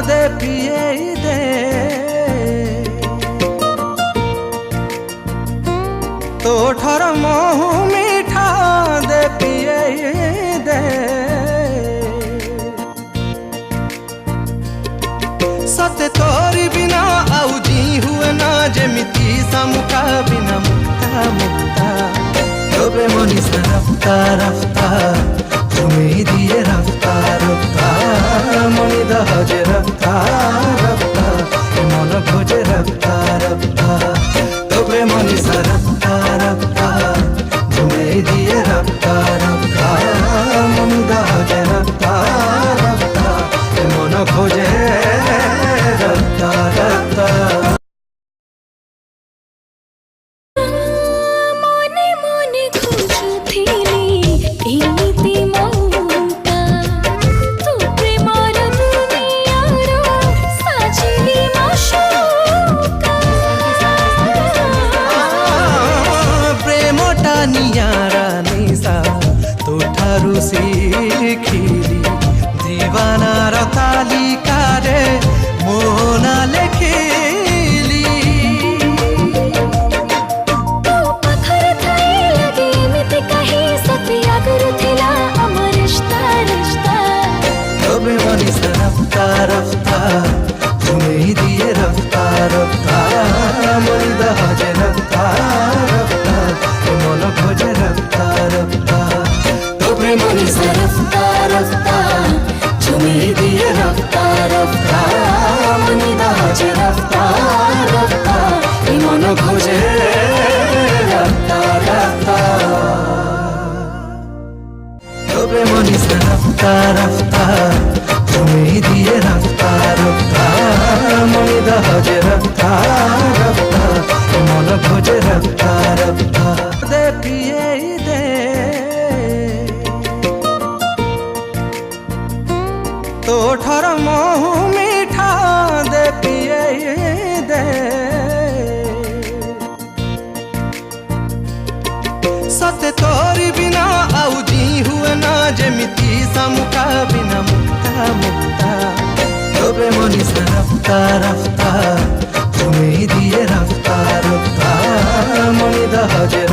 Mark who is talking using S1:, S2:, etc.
S1: দে পিয়ে দে তোঠার মহু মিঠা দে পিয়ে দে सते तोरी बिना आउ जी हुए ना जेमिति सामुका बिना मुक्ता मुक्ता तोबे मनी सा रफ्ता रफ्ता तुम्हें दिए रफ्ता रफ्ता मनी दहजे रफ्ता रफ्ता मन खोजे रफ्ता रफ्ता तोबे मनी सा रफ्ता रफ्ता तुम्हें दिए रफ्ता रफ्ता मनी दहजे रफ्ता रफ्ता मन खोजे रफ्ता रफ्ता
S2: মনে মনে খুঁজুথিলি এমিতি মৌটা তু প্রেমর দুনিয়ার সাজিলি মশুকা
S1: প্রেমটা নিয়ারা নিশা তোঠারু শিখিলি দিবানার তালিকারে ମୋ ନାଁ ଲେଖିଲି
S2: ତୋ ପାଖରେ ଥାଇ ଲାଗେ ଏମିତି କାହିଁ ସତେ ଆଗରୁ ଥିଲା ଆମ ରିଶ୍ତା ରିଶ୍ତା
S1: ତବେ ମନି ସା ରଫ୍ତା ରଫ୍ତା तुम्हें दिए रफ्ता रफ्ता मनी दहजे रफ्ता रफ्ता मन खोजे रफ्ता रफ्ता तबे मनी सा रफ्ता रफ्ता तुम्हें दिए रफ्ता रफ्ता मनी दहजे रफ्ता रफ्ता मन खोजे रफ्ता रफ्ता तबे मनी सा रफ्ता रफ्ता तुम्हें दिए रफ्ता रफ्ता मनी दहजे रफ्ता रफ्ता मन खोजे रफ्ता रफ्ता दे पिए दे তোঠার মহু মিঠা দে পিয়ে দে सते तोरी बिना आउ जी हुए ना जेमिति सामुका बिना मुक्ता मुक्ता तबे मनी सा रफ्ता रफ्ता तुम्हें दिए रफ्ता रफ्ता मनी दहजे